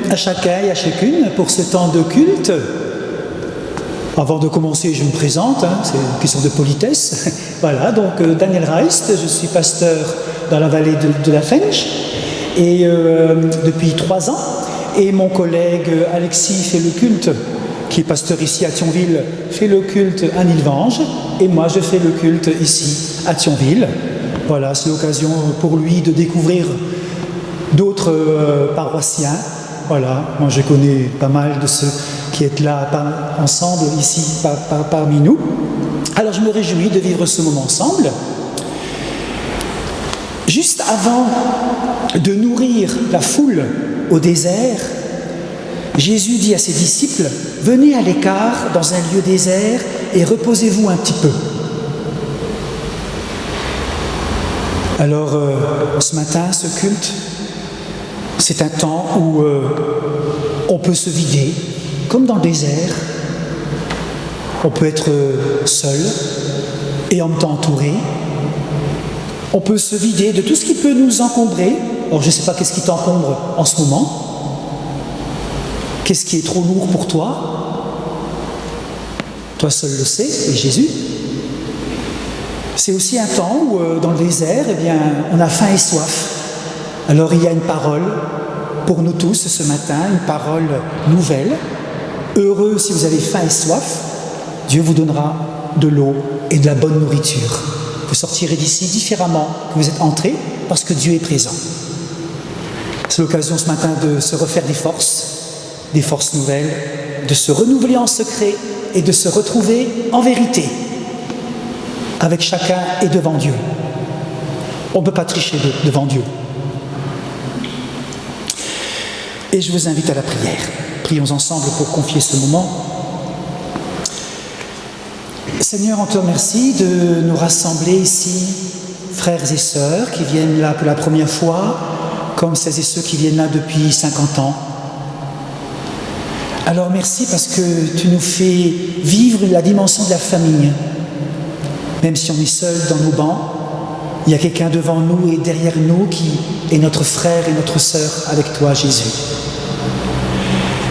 à chacun et à chacune pour ce temps de culte. Avant de commencer, je me présente, c'est une question de politesse. Voilà, donc Daniel Reist, je suis pasteur dans la vallée de la Fench et depuis 3 ans. Et mon collègue Alexis fait le culte, qui est pasteur ici à Thionville, fait le culte à Nilvange. Et moi, je fais le culte ici à Thionville. Voilà, c'est l'occasion pour lui de découvrir d'autres paroissiens. Voilà, moi je connais pas mal de ceux qui sont là ensemble ici parmi nous. Alors je me réjouis de vivre ce moment ensemble. Juste avant de nourrir la foule au désert, Jésus dit à ses disciples, « Venez à l'écart dans un lieu désert et reposez-vous un petit peu. » Alors ce matin, ce culte, c'est un temps où on peut se vider, comme dans le désert. On peut être seul et en même temps entouré. On peut se vider de tout ce qui peut nous encombrer. Alors je ne sais pas qu'est-ce qui t'encombre en ce moment. Qu'est-ce qui est trop lourd pour toi? Toi seul le sais, et Jésus. C'est aussi un temps où, dans le désert, eh bien, on a faim et soif. Alors il y a une parole pour nous tous ce matin, une parole nouvelle. Heureux si vous avez faim et soif, Dieu vous donnera de l'eau et de la bonne nourriture. Vous sortirez d'ici différemment que vous êtes entrés parce que Dieu est présent. C'est l'occasion ce matin de se refaire des forces nouvelles, de se renouveler en secret et de se retrouver en vérité avec chacun et devant Dieu. On ne peut pas tricher devant Dieu. Et je vous invite à la prière. Prions ensemble pour confier ce moment. Seigneur, on te remercie de nous rassembler ici, frères et sœurs qui viennent là pour la première fois, comme celles et ceux qui viennent là depuis 50 ans. Alors merci parce que tu nous fais vivre la dimension de la famille. Même si on est seul dans nos bancs, il y a quelqu'un devant nous et derrière nous qui est notre frère et notre sœur avec toi, Jésus.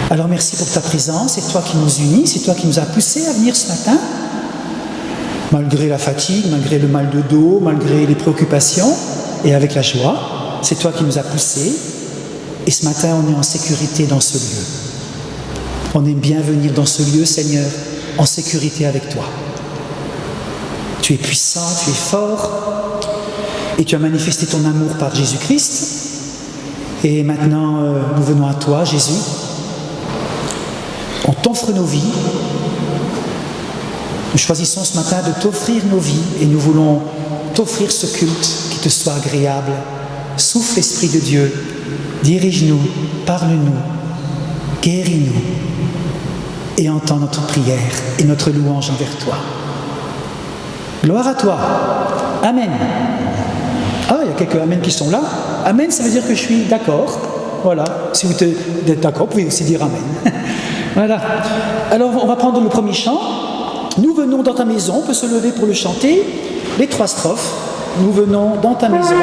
Alors merci pour ta présence, c'est toi qui nous unis, c'est toi qui nous as poussés à venir ce matin, malgré la fatigue, malgré le mal de dos, malgré les préoccupations, et avec la joie, c'est toi qui nous as poussés, et ce matin on est en sécurité dans ce lieu. On aime bien venir dans ce lieu, Seigneur, en sécurité avec toi. Tu es puissant, tu es fort, et tu as manifesté ton amour par Jésus-Christ. Et maintenant, nous venons à toi, Jésus. On t'offre nos vies. Nous choisissons ce matin de t'offrir nos vies, et nous voulons t'offrir ce culte qui te soit agréable. Souffle, Esprit de Dieu, dirige-nous, parle-nous, guéris-nous, et entends notre prière et notre louange envers toi. Gloire à toi. Amen. Ah, il y a quelques Amen qui sont là. Amen, ça veut dire que je suis d'accord. Voilà. Si vous êtes d'accord, vous pouvez aussi dire Amen. Voilà. Alors, on va prendre le premier chant. Nous venons dans ta maison. On peut se lever pour le chanter. Les 3 strophes. Nous venons dans ta maison.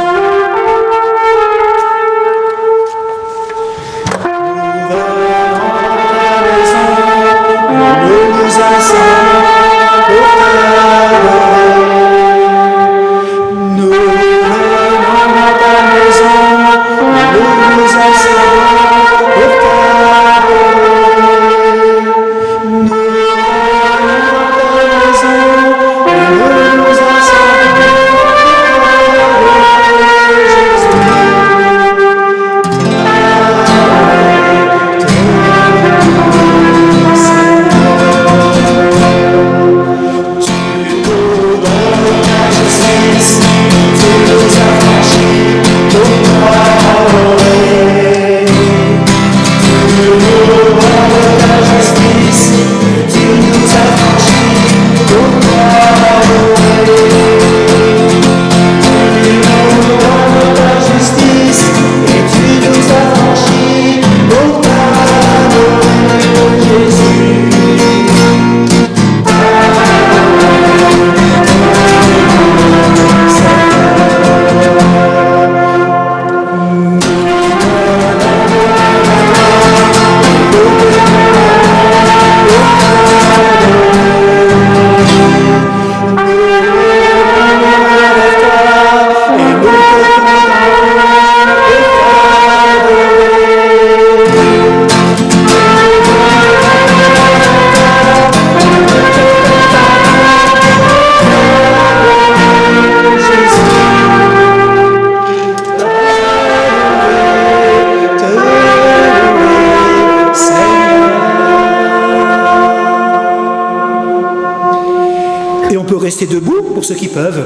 on peut rester debout pour ceux qui peuvent,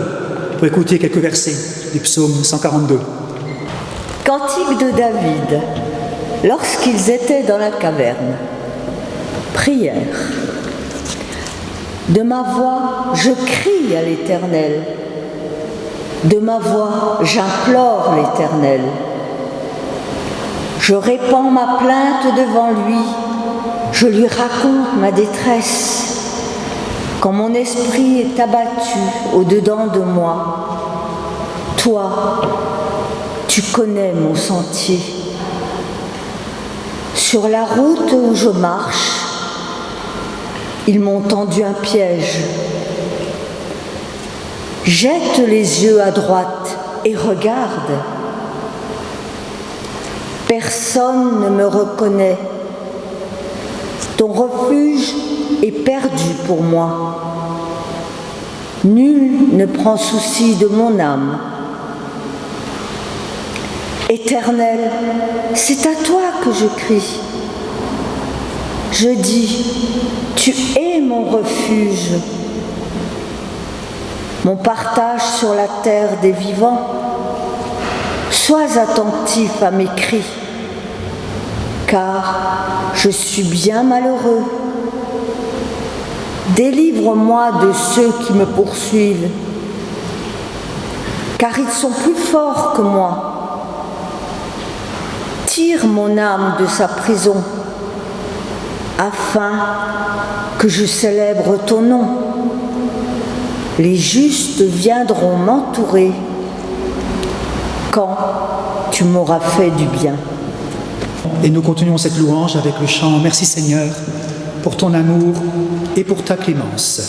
pour écouter quelques versets du psaume 142. Cantique de David, lorsqu'ils étaient dans la caverne. Prière. De ma voix, je crie à l'Éternel. De ma voix, j'implore l'Éternel. Je répands ma plainte devant lui. Je lui raconte ma détresse. Quand mon esprit est abattu au-dedans de moi, toi, tu connais mon sentier. Sur la route où je marche, ils m'ont tendu un piège. Jette les yeux à droite et regarde. Personne ne me reconnaît. Ton refuge est perdu pour moi. Nul ne prend souci de mon âme. Éternel, c'est à toi que je crie. Je dis, tu es mon refuge, mon partage sur la terre des vivants. Sois attentif à mes cris, car je suis bien malheureux. Délivre-moi de ceux qui me poursuivent, car ils sont plus forts que moi. Tire mon âme de sa prison, afin que je célèbre ton nom. Les justes viendront m'entourer quand tu m'auras fait du bien. Et nous continuons cette louange avec le chant « Merci Seigneur pour ton amour et pour ta clémence ».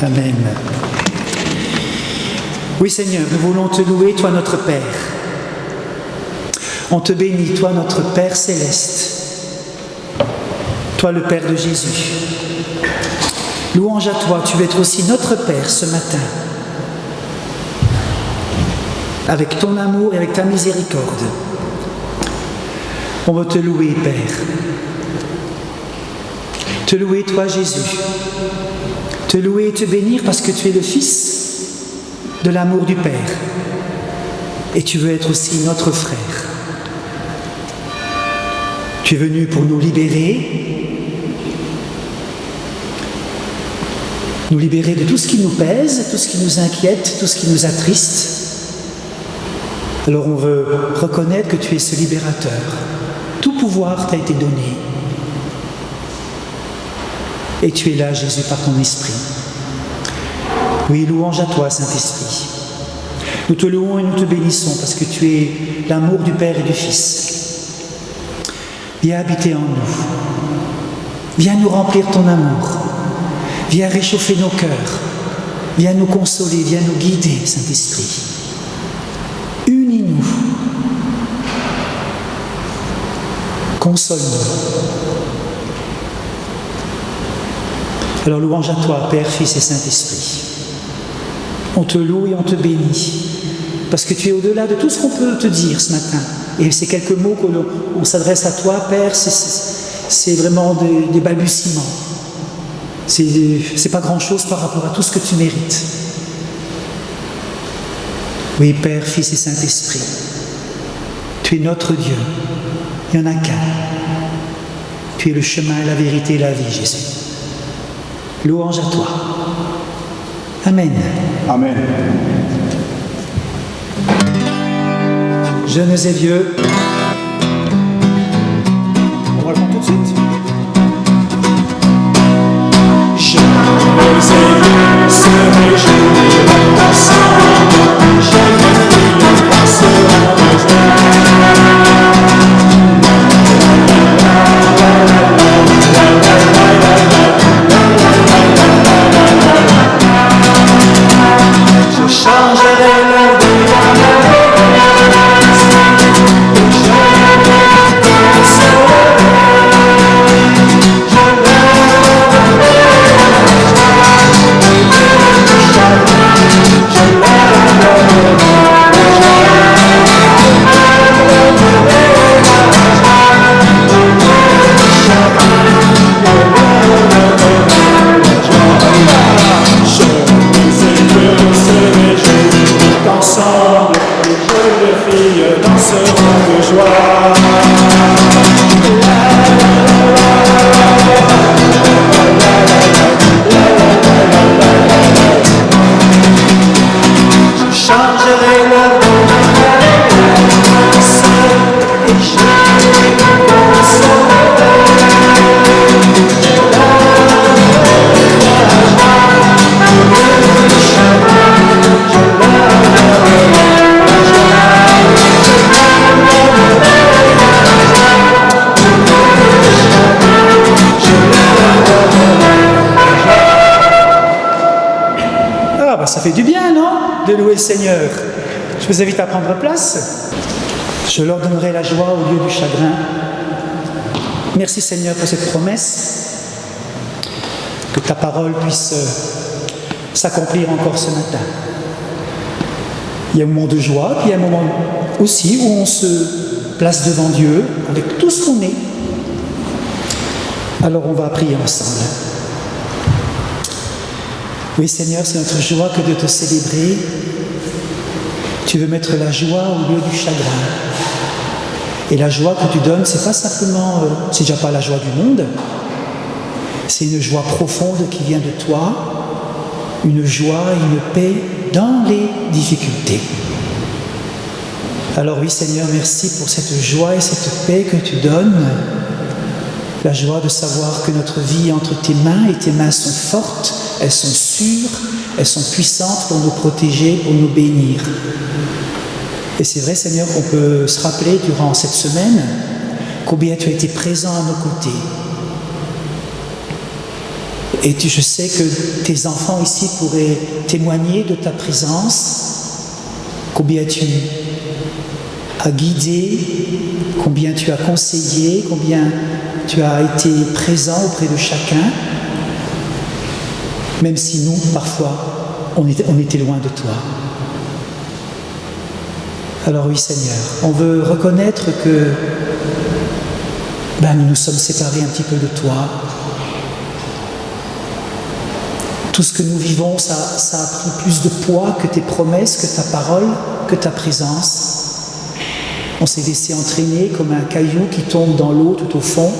Amen. Oui Seigneur, nous voulons te louer, toi notre Père. On te bénit, toi notre Père céleste, toi le Père de Jésus. Louange à toi, tu veux être aussi notre Père ce matin, avec ton amour et avec ta miséricorde. On veut te louer, Père. Te louer, toi Jésus. Te louer et te bénir parce que tu es le Fils de l'amour du Père. Et tu veux être aussi notre frère. Tu es venu pour nous libérer de tout ce qui nous pèse, tout ce qui nous inquiète, tout ce qui nous attriste. Alors on veut reconnaître que tu es ce libérateur. Tout pouvoir t'a été donné. Et tu es là, Jésus, par ton esprit. Oui, louange à toi, Saint-Esprit. Nous te louons et nous te bénissons parce que tu es l'amour du Père et du Fils. Viens habiter en nous. Viens nous remplir ton amour. Viens réchauffer nos cœurs. Viens nous consoler, viens nous guider, Saint-Esprit. Unis-nous. Console-nous. Alors louange à toi, Père, Fils et Saint-Esprit. On te loue et on te bénit, parce que tu es au-delà de tout ce qu'on peut te dire ce matin. Et ces quelques mots qu'on s'adresse à toi, Père, c'est vraiment des balbutiements. C'est pas grand-chose par rapport à tout ce que tu mérites. Oui, Père, Fils et Saint-Esprit, tu es notre Dieu. Il n'y en a qu'un. Tu es le chemin, la vérité et la vie, Jésus. Louange à toi. Amen. Amen. Jeunes et vieux. On va le prendre tout de suite. Jeunes et vieux se réjouiront ensemble. Jeunes et filles passeront de joie. Je changerai leur ensemble, les jeunes filles danseront de joie. Je changerai leur nom et je les consolerai. Ça fait du bien, non? De louer le Seigneur. Je vous invite à prendre place. Je leur donnerai la joie au lieu du chagrin. Merci Seigneur pour cette promesse. Que ta parole puisse s'accomplir encore ce matin. Il y a un moment de joie, puis il y a un moment aussi où on se place devant Dieu avec tout ce qu'on est. Alors on va prier ensemble. Oui Seigneur, c'est notre joie que de te célébrer. Tu veux mettre la joie au lieu du chagrin. Et la joie que tu donnes, c'est pas simplement, c'est déjà pas la joie du monde, c'est une joie profonde qui vient de toi, une joie et une paix dans les difficultés. Alors oui Seigneur, merci pour cette joie et cette paix que tu donnes. La joie de savoir que notre vie est entre tes mains et tes mains sont fortes, elles sont sûres, elles sont puissantes pour nous protéger, pour nous bénir. Et c'est vrai Seigneur qu'on peut se rappeler durant cette semaine combien tu as été présent à nos côtés. Et je sais que tes enfants ici pourraient témoigner de ta présence, combien tu as guidé, combien tu as conseillé, combien tu as été présent auprès de chacun, même si nous, parfois, on était loin de toi. Alors oui, Seigneur, on veut reconnaître que nous nous sommes séparés un petit peu de toi. Tout ce que nous vivons, ça a pris plus de poids que tes promesses, que ta parole, que ta présence. On s'est laissé entraîner comme un caillou qui tombe dans l'eau tout au fond,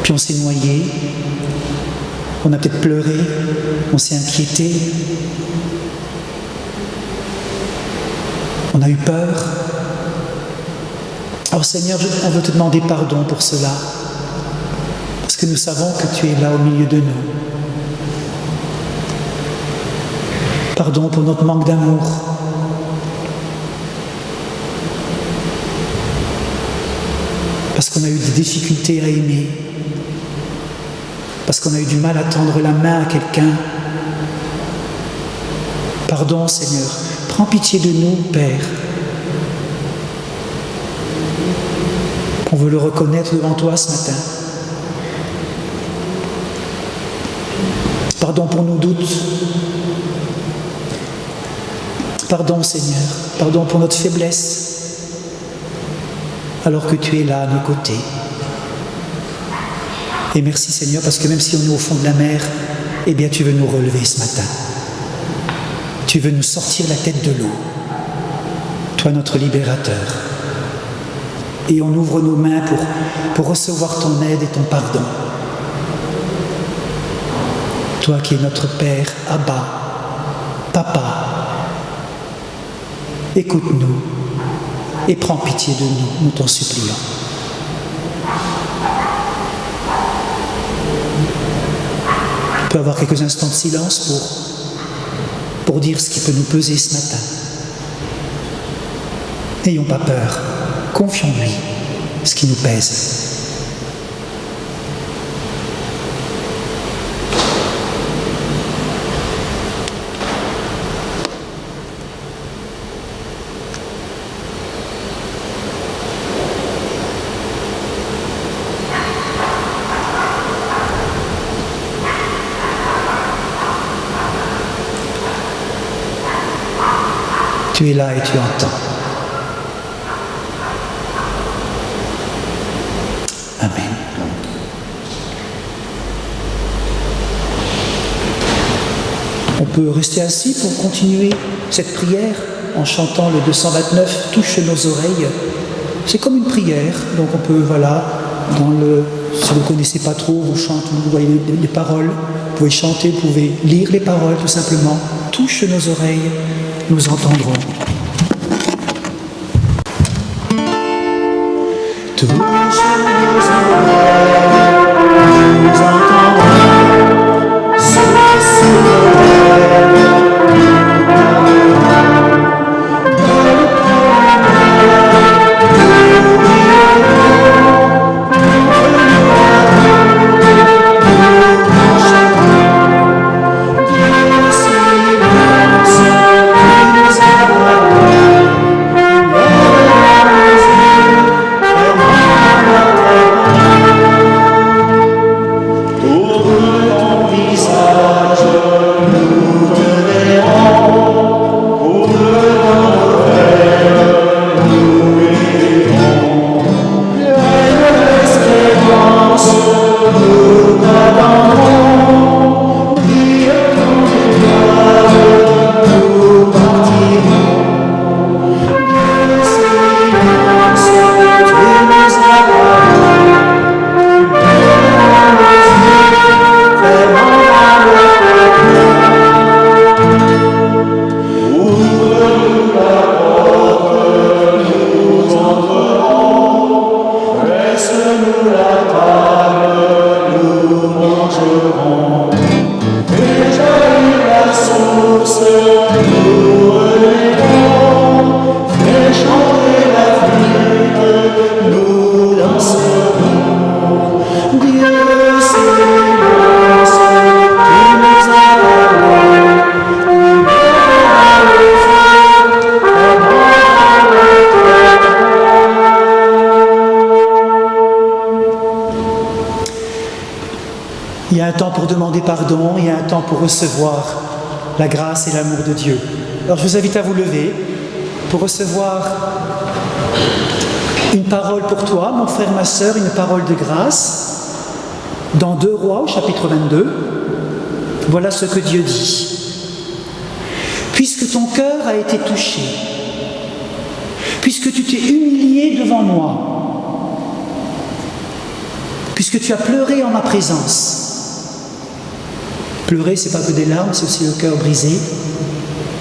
puis on s'est noyé. On a peut-être pleuré, on s'est inquiété. On a eu peur. Alors Seigneur, on veut te demander pardon pour cela, parce que nous savons que tu es là au milieu de nous. Pardon pour notre manque d'amour. Parce qu'on a eu des difficultés à aimer. Parce qu'on a eu du mal à tendre la main à quelqu'un. Pardon, Seigneur. Prends pitié de nous, Père. On veut le reconnaître devant toi ce matin. Pardon pour nos doutes. Pardon, Seigneur. Pardon pour notre faiblesse. Alors que tu es là à nos côtés. Et merci, Seigneur, parce que même si on est au fond de la mer, eh bien, tu veux nous relever ce matin. Tu veux nous sortir la tête de l'eau. Toi, notre libérateur. Et on ouvre nos mains pour recevoir ton aide et ton pardon. Toi qui es notre Père, Abba, Papa, écoute-nous et prends pitié de nous, nous t'en supplions. On peut avoir quelques instants de silence pour dire ce qui peut nous peser ce matin. N'ayons pas peur, confions-lui ce qui nous pèse. Tu es là et tu entends. Amen. On peut rester assis pour continuer cette prière en chantant le 229 « Touche nos oreilles ». C'est comme une prière, donc on peut, voilà, si vous ne connaissez pas trop, vous voyez les paroles, vous pouvez chanter, vous pouvez lire les paroles tout simplement. « Touche nos oreilles ». Nous entendrons. Touche nos oreilles, nous entendrons. Il y a un temps pour demander pardon, il y a un temps pour recevoir la grâce et l'amour de Dieu. Alors je vous invite à vous lever pour recevoir une parole pour toi, mon frère, ma sœur, une parole de grâce. Dans 2 Rois, au chapitre 22, voilà ce que Dieu dit. Puisque ton cœur a été touché, puisque tu t'es humilié devant moi, puisque tu as pleuré en ma présence. Pleurer, ce n'est pas que des larmes, c'est aussi le cœur brisé.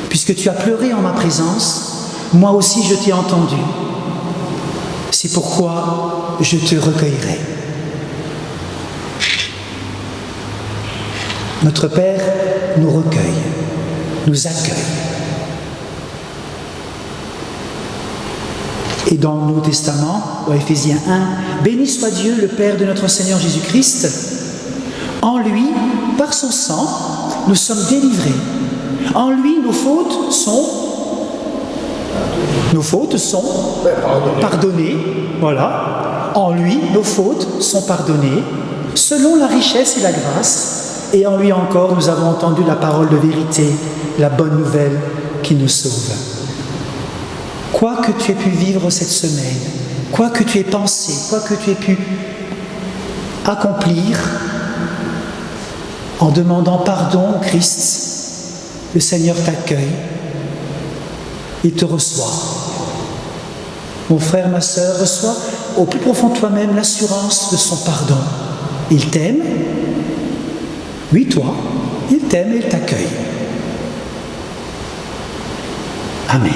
Puisque tu as pleuré en ma présence, moi aussi je t'ai entendu. C'est pourquoi je te recueillerai. Notre Père nous recueille. nous accueille. Et dans le Nouveau Testament, dans Éphésiens 1, « Béni soit Dieu, le Père de notre Seigneur Jésus-Christ. En lui, par son sang, nous sommes délivrés. En lui, nos fautes sont pardonnées. Voilà. En lui, nos fautes sont pardonnées, selon la richesse et la grâce. Et en lui encore, nous avons entendu la parole de vérité, la bonne nouvelle qui nous sauve. » Quoi que tu aies pu vivre cette semaine, quoi que tu aies pensé, quoi que tu aies pu accomplir, en demandant pardon au Christ, le Seigneur t'accueille, il te reçoit. Mon frère, ma sœur, reçois au plus profond de toi-même l'assurance de son pardon. Il t'aime, oui toi, il t'aime et il t'accueille. Amen.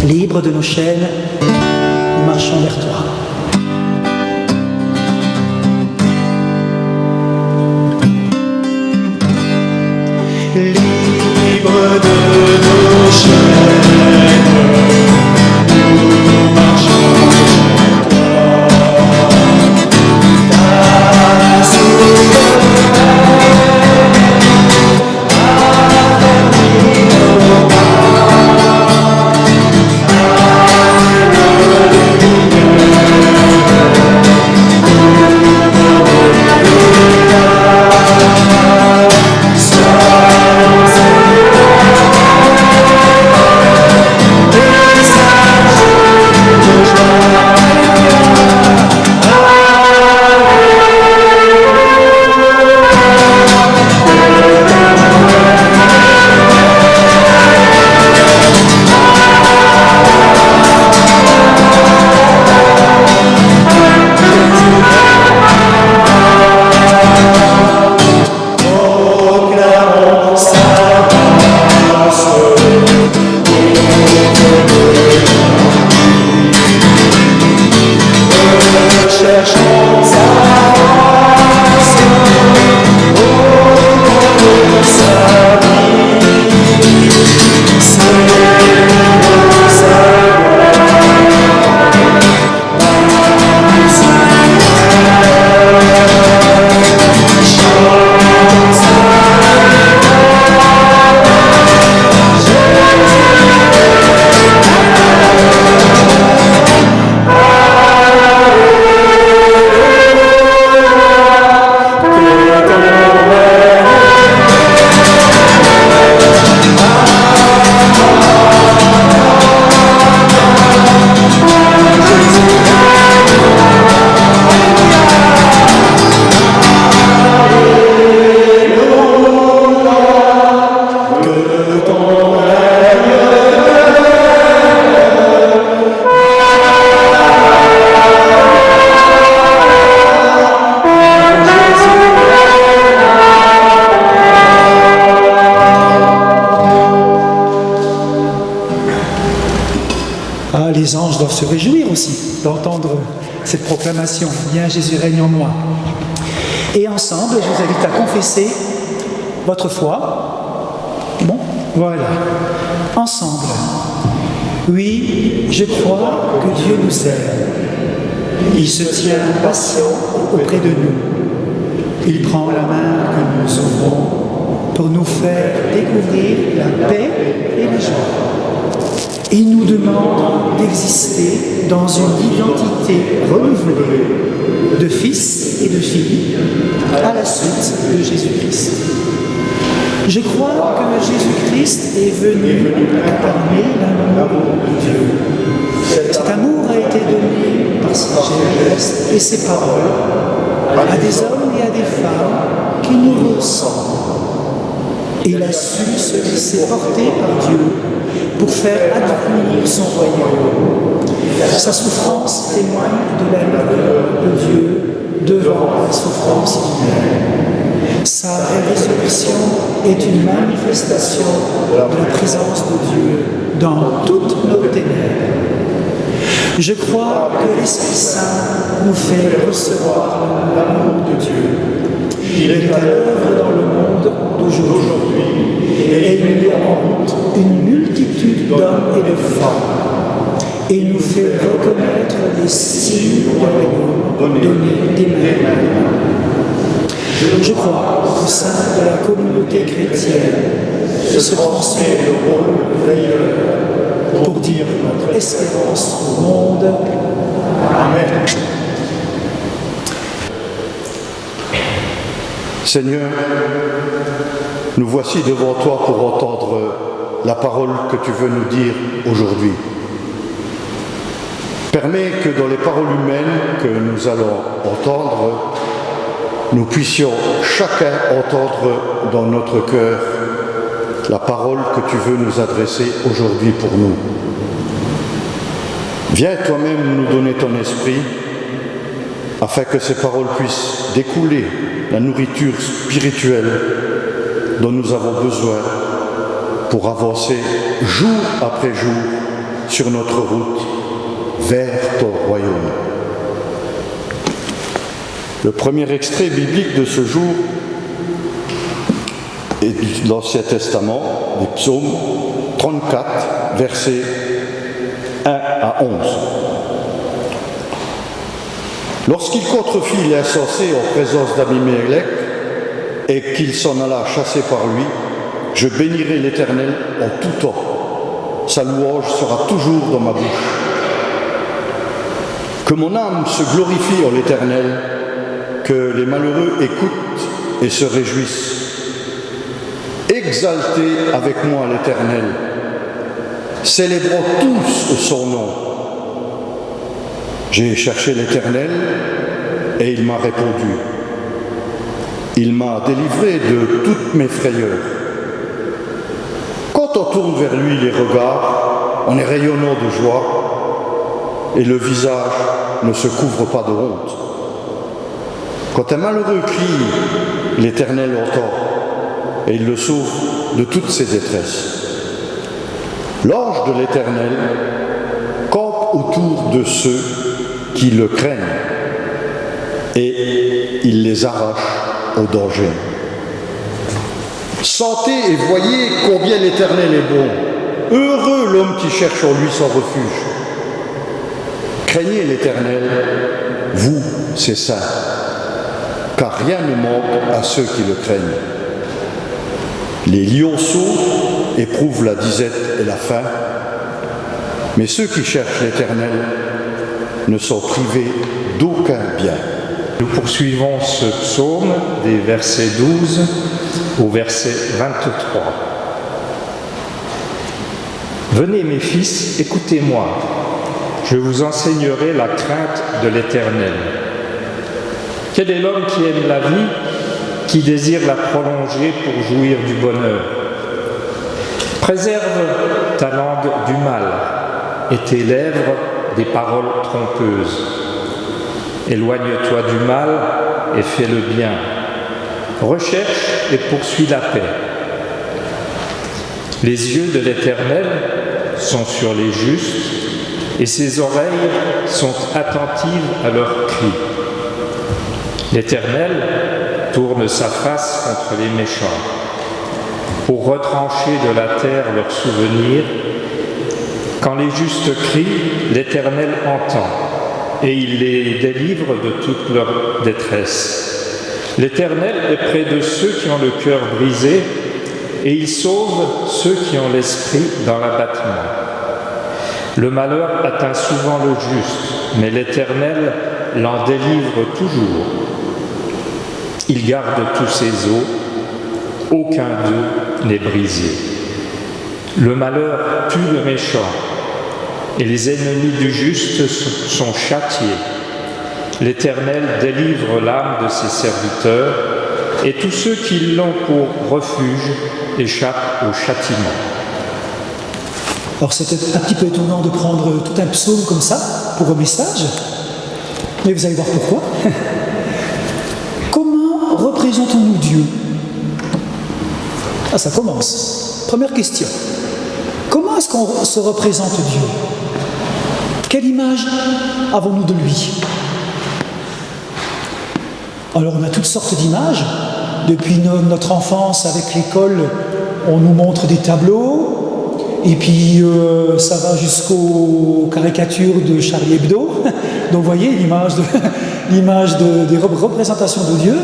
Libre de nos chaînes, nous marchons vers toi. Libre de nos chaînes, nous marchons vers toi. Ta souveraineté a permis nos pas. Les anges doivent se réjouir aussi d'entendre cette proclamation. Viens Jésus, règne en moi. Et ensemble, je vous invite à confesser votre foi. Bon, voilà. Ensemble. Oui, je crois que Dieu nous aime. Il se tient patient auprès de nous. Il prend la main que nous ouvrons pour nous faire découvrir la paix et la joie. Il nous demande d'exister dans une identité renouvelée de fils et de filles à la suite de Jésus-Christ. Je crois que Jésus-Christ est venu incarner l'amour de Dieu. Cet amour a été donné par ses gestes et ses paroles à des hommes et à des femmes qui nous ressemblent. Il a su se laisser porter par Dieu pour faire advenir son royaume. Sa souffrance témoigne de la lumière de Dieu devant la souffrance humaine. Sa résurrection est une manifestation de la présence de Dieu dans toutes nos ténèbres. Je crois que l'Esprit Saint nous fait recevoir l'amour de Dieu. Il est à l'œuvre dans le monde d'aujourd'hui, et il y a en route une multitude d'hommes et de femmes, et nous fait reconnaître les signes du royaume donnés des mains. Je crois qu'au sein de la communauté chrétienne se transmet le rôle de veilleur pour dire notre espérance au monde. Amen. Seigneur, nous voici devant toi pour entendre la parole que tu veux nous dire aujourd'hui. Permets que dans les paroles humaines que nous allons entendre, nous puissions chacun entendre dans notre cœur la parole que tu veux nous adresser aujourd'hui pour nous. Viens toi-même nous donner ton esprit afin que ces paroles puissent découler la nourriture spirituelle dont nous avons besoin pour avancer jour après jour sur notre route vers ton royaume. Le premier extrait biblique de ce jour est de l'Ancien Testament, des psaumes 34, versets 1 à 11. Lorsqu'il contrefit l'insensé en présence d'Abimélec et qu'il s'en alla chasser par lui, je bénirai l'Éternel en tout temps. Sa louange sera toujours dans ma bouche. Que mon âme se glorifie en l'Éternel, que les malheureux écoutent et se réjouissent. Exaltez avec moi l'Éternel, célébrons tous son nom. J'ai cherché l'Éternel et il m'a répondu. Il m'a délivré de toutes mes frayeurs. Quand on tourne vers lui les regards, on est rayonnant de joie et le visage ne se couvre pas de honte. Quand un malheureux crie, l'Éternel entend et il le sauve de toutes ses détresses. L'ange de l'Éternel campe autour de ceux qui le craignent et il les arrache au danger. Sentez et voyez combien l'Éternel est bon. Heureux l'homme qui cherche en lui son refuge. Craignez l'Éternel, vous, ses saints, car rien ne manque à ceux qui le craignent. Les lionceaux éprouvent la disette et la faim, mais ceux qui cherchent l'Éternel ne sont privés d'aucun bien. Nous poursuivons ce psaume des versets 12 au verset 23. Venez mes fils, écoutez-moi, je vous enseignerai la crainte de l'Éternel. Quel est l'homme qui aime la vie, qui désire la prolonger pour jouir du bonheur? Préserve ta langue du mal et tes lèvres des paroles trompeuses. Éloigne-toi du mal et fais le bien. Recherche et poursuis la paix. Les yeux de l'Éternel sont sur les justes et ses oreilles sont attentives à leurs cris. L'Éternel tourne sa face contre les méchants pour retrancher de la terre leurs souvenirs. Quand les justes crient, l'Éternel entend et il les délivre de toute leur détresse. L'Éternel est près de ceux qui ont le cœur brisé et il sauve ceux qui ont l'esprit dans l'abattement. Le malheur atteint souvent le juste, mais l'Éternel l'en délivre toujours. Il garde tous ses os, aucun d'eux n'est brisé. Le malheur tue le méchant, et les ennemis du juste sont châtiés. L'Éternel délivre l'âme de ses serviteurs, et tous ceux qui l'ont pour refuge échappent au châtiment. Alors c'était un petit peu étonnant de prendre tout un psaume comme ça pour un message, mais vous allez voir pourquoi. Comment représentons-nous Dieu? Ah, ça commence. Première question. Comment est-ce qu'on se représente Dieu? Quelle image avons-nous de lui? Alors on a toutes sortes d'images, depuis notre enfance avec l'école, on nous montre des tableaux, et puis ça va jusqu'aux caricatures de Charlie Hebdo. Donc vous voyez l'image des représentations de Dieu,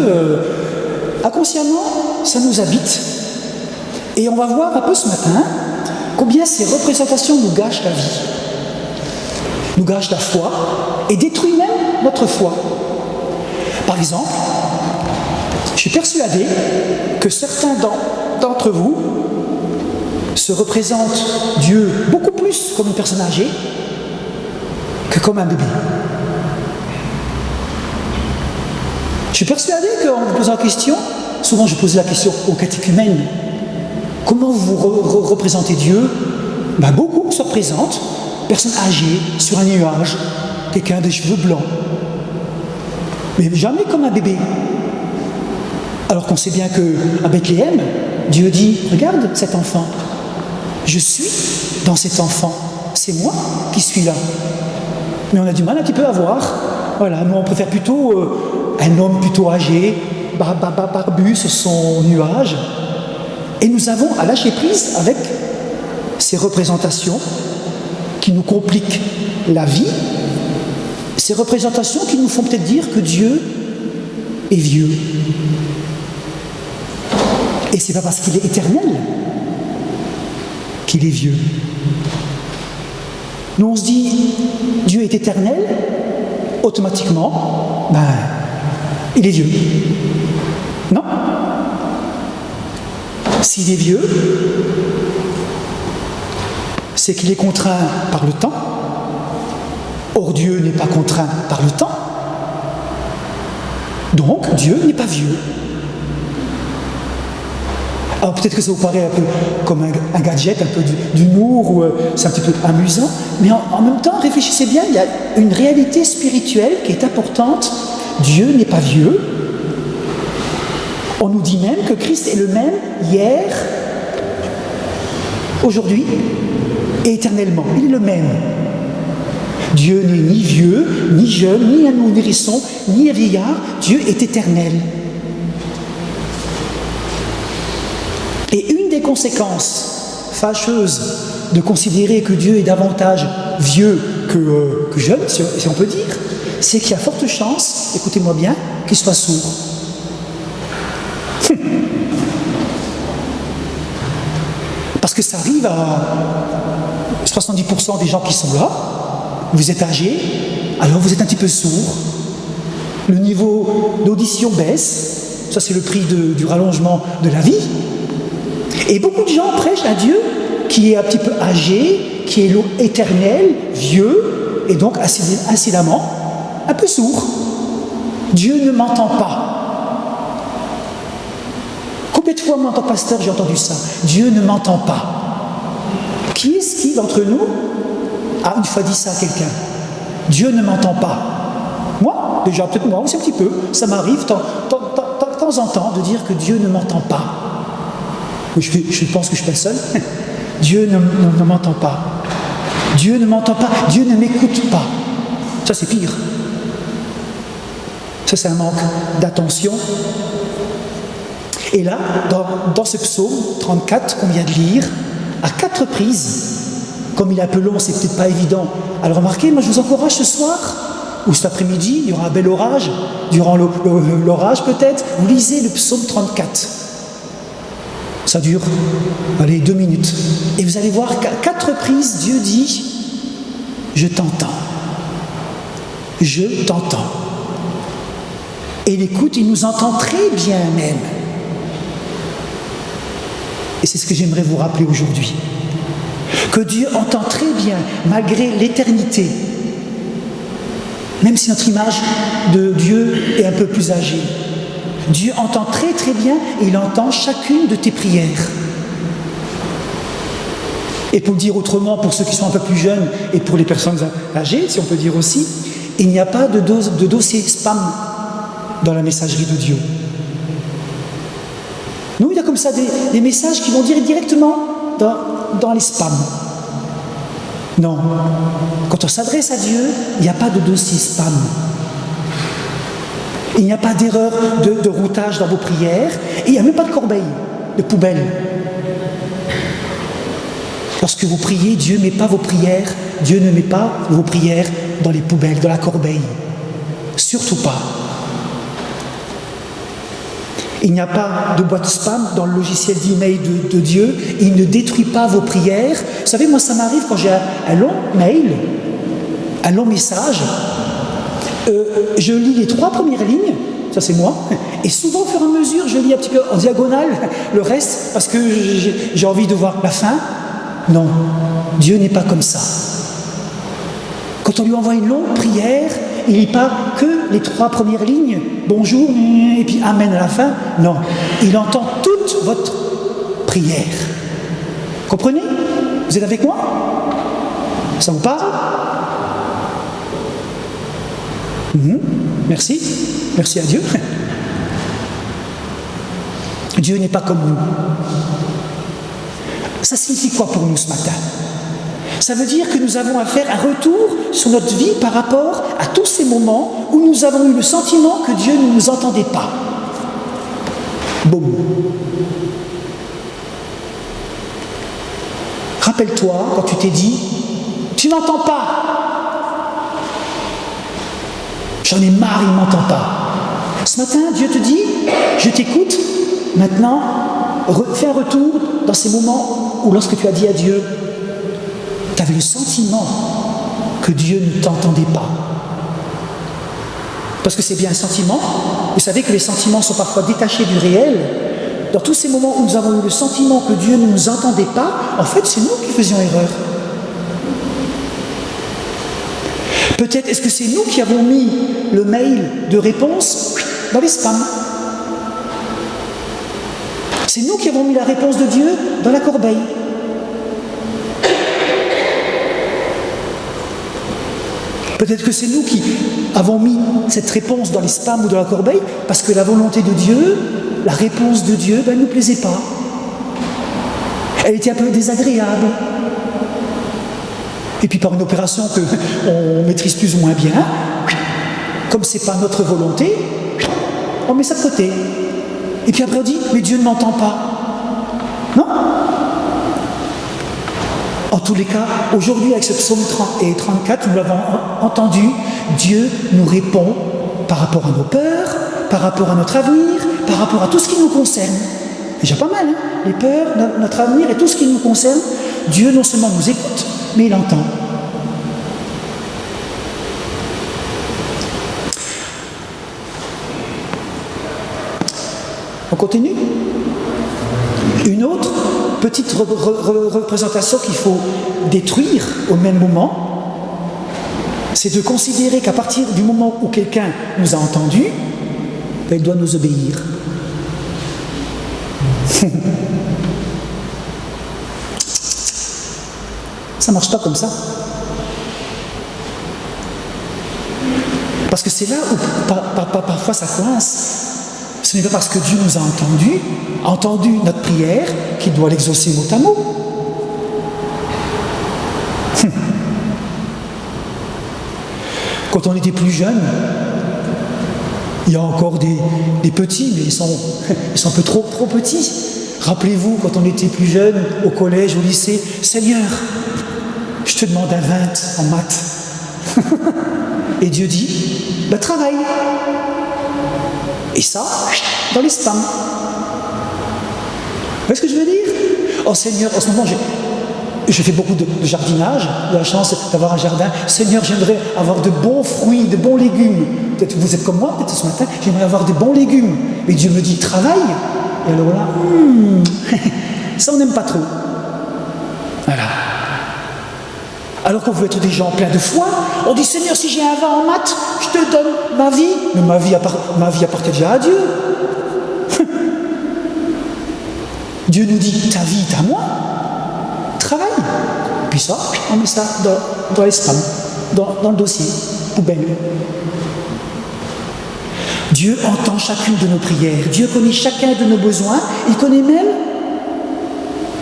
inconsciemment, ça nous habite. Et on va voir un peu ce matin combien ces représentations nous gâchent la vie, nous gâchent la foi et détruisent même notre foi. Par exemple, je suis persuadé que certains d'entre vous se représentent Dieu beaucoup plus comme une personne âgée que comme un bébé. Je suis persuadé qu'en vous posant la question, souvent je pose la question aux catéchumènes, comment vous représentez Dieu? Beaucoup se représentent, personne âgée, sur un nuage, quelqu'un des cheveux blancs. Mais jamais comme un bébé. Alors qu'on sait bien qu'à Bethléem, Dieu dit, regarde cet enfant, je suis dans cet enfant, c'est moi qui suis là. Mais on a du mal un petit peu à voir. Voilà, nous on préfère plutôt un homme plutôt âgé, barbu sur son nuage. Et nous avons à lâcher prise avec ces représentations qui nous compliquent la vie, ces représentations qui nous font peut-être dire que Dieu est vieux. Et c'est pas parce qu'il est éternel qu'il est vieux. Nous on se dit, Dieu est éternel, automatiquement, il est vieux. Non. S'il est vieux, c'est qu'il est contraint par le temps. Or, Dieu n'est pas contraint par le temps. Donc, Dieu n'est pas vieux. Alors, peut-être que ça vous paraît un peu comme un gadget, un peu d'humour, ou c'est un petit peu amusant, mais en même temps, réfléchissez bien, il y a une réalité spirituelle qui est importante. Dieu n'est pas vieux. On nous dit même que Christ est le même hier, aujourd'hui et éternellement. Il est le même. Dieu n'est ni vieux, ni jeune, ni un nourrisson, ni un vieillard. Dieu est éternel. Et une des conséquences fâcheuses de considérer que Dieu est davantage vieux que jeune, si on peut dire, c'est qu'il y a forte chance, écoutez-moi bien, qu'il soit sourd. Parce que ça arrive à 70% des gens qui sont là, vous êtes âgé, alors vous êtes un petit peu sourd, le niveau d'audition baisse, ça c'est le prix du rallongement de la vie, et beaucoup de gens prêchent un Dieu qui est un petit peu âgé, qui est éternel, vieux, et donc incidemment un peu sourd. Dieu ne m'entend pas. Combien de fois, moi, en tant que pasteur, j'ai entendu ça? Dieu ne m'entend pas. Qui est-ce qui, d'entre nous, a une fois dit ça à quelqu'un? Dieu ne m'entend pas. Moi, déjà, peut-être moi aussi un petit peu, ça m'arrive de temps en temps de dire que Dieu ne m'entend pas. Je pense que je suis pas le seul. Dieu ne m'entend pas. Dieu ne m'entend pas. Dieu ne m'écoute pas. Ça, c'est pire. Ça, c'est un manque d'attention. Et là, dans ce psaume 34 qu'on vient de lire, à 4 reprises, comme il est un peu long, c'est peut-être pas évident à le remarquer, moi je vous encourage ce soir, ou cet après-midi, il y aura un bel orage, durant l'orage peut-être, vous lisez le psaume 34. Ça dure, 2 minutes. Et vous allez voir qu'à 4 reprises, Dieu dit « Je t'entends. Je t'entends. » Et il écoute, il nous entend très bien même. Et c'est ce que j'aimerais vous rappeler aujourd'hui. Que Dieu entend très bien, malgré l'éternité, même si notre image de Dieu est un peu plus âgée. Dieu entend très très bien et il entend chacune de tes prières. Et pour le dire autrement, pour ceux qui sont un peu plus jeunes et pour les personnes âgées, si on peut dire aussi, il n'y a pas de dossier spam dans la messagerie de Dieu. Nous, il y a comme ça des messages qui vont dire directement dans les spams. Non. Quand on s'adresse à Dieu, il n'y a pas de dossier spam. Il n'y a pas d'erreur de routage dans vos prières. Et il n'y a même pas de corbeille, de poubelle. Lorsque vous priez, Dieu ne met pas vos prières, Dieu ne met pas vos prières dans les poubelles, dans la corbeille. Surtout pas. Il n'y a pas de boîte spam dans le logiciel d'email de Dieu. Il ne détruit pas vos prières. Vous savez, moi, ça m'arrive quand j'ai un long mail, un long message. Je lis les 3 premières lignes, ça c'est moi, et souvent au fur et à mesure, je lis un petit peu en diagonale le reste parce que j'ai envie de voir la fin. Non, Dieu n'est pas comme ça. Quand on lui envoie une longue prière, il ne lit pas que les 3 premières lignes, bonjour, et puis amen à la fin. Non, il entend toute votre prière. Comprenez? Vous êtes avec moi? Ça vous parle? Merci. Merci à Dieu. Dieu n'est pas comme nous. Ça signifie quoi pour nous ce matin? Ça veut dire que nous avons à faire un retour sur notre vie par rapport à tous ces moments où nous avons eu le sentiment que Dieu ne nous entendait pas. Boum. Rappelle-toi quand tu t'es dit « Tu n'entends pas !» J'en ai marre, il ne m'entend pas. Ce matin, Dieu te dit, je t'écoute, maintenant, fais un retour dans ces moments où lorsque tu as dit à Dieu, tu avais le sentiment que Dieu ne t'entendait pas. Parce que c'est bien un sentiment. Vous savez que les sentiments sont parfois détachés du réel. Dans tous ces moments où nous avons eu le sentiment que Dieu ne nous entendait pas, en fait, c'est nous qui faisions erreur. Peut-être est-ce que c'est nous qui avons mis le mail de réponse dans les spams. C'est nous qui avons mis la réponse de Dieu dans la corbeille. Peut-être que c'est nous qui avons mis cette réponse dans les spams ou dans la corbeille parce que la volonté de Dieu, la réponse de Dieu, ne nous plaisait pas. Elle était un peu désagréable. Et puis par une opération qu'on maîtrise plus ou moins bien, comme ce n'est pas notre volonté, on met ça de côté. Et puis après on dit, mais Dieu ne m'entend pas. Non? En tous les cas, aujourd'hui avec ce psaume 34, nous l'avons entendu, Dieu nous répond par rapport à nos peurs, par rapport à notre avenir, par rapport à tout ce qui nous concerne. Déjà pas mal, hein? Les peurs, notre avenir et tout ce qui nous concerne, Dieu non seulement nous écoute, mais il entend. On continue? Une autre petite représentation qu'il faut détruire au même moment, c'est de considérer qu'à partir du moment où quelqu'un nous a entendus, il doit nous obéir. Ça ne marche pas comme ça. Parce que c'est là où parfois ça coince. Ce n'est pas parce que Dieu nous a entendu notre prière, qu'il doit l'exaucer mot à mot. Quand on était plus jeune, il y a encore des petits, mais ils sont un peu trop petits. Rappelez-vous, quand on était plus jeune, au collège, au lycée, « Seigneur, je te demande un 20 en maths. » Et Dieu dit, « Travaille. » Et ça, dans les spams. Vous voyez ce que je veux dire? Oh Seigneur, en ce moment, je fais beaucoup de jardinage, j'ai la chance d'avoir un jardin. Seigneur, j'aimerais avoir de bons fruits, de bons légumes. Peut-être vous êtes comme moi, peut-être ce matin, j'aimerais avoir de bons légumes. Mais Dieu me dit, travaille. Et alors là, ça on n'aime pas trop. Voilà. Alors qu'on veut être des gens pleins de foi, on dit Seigneur, si j'ai un 20 en maths, je te donne ma vie. Mais ma vie appartient déjà à Dieu. Dieu nous dit ta vie est à moi. Travaille. Puis ça, on met ça dans les spams, dans le dossier, poubelle. Dieu entend chacune de nos prières. Dieu connaît chacun de nos besoins. Il connaît même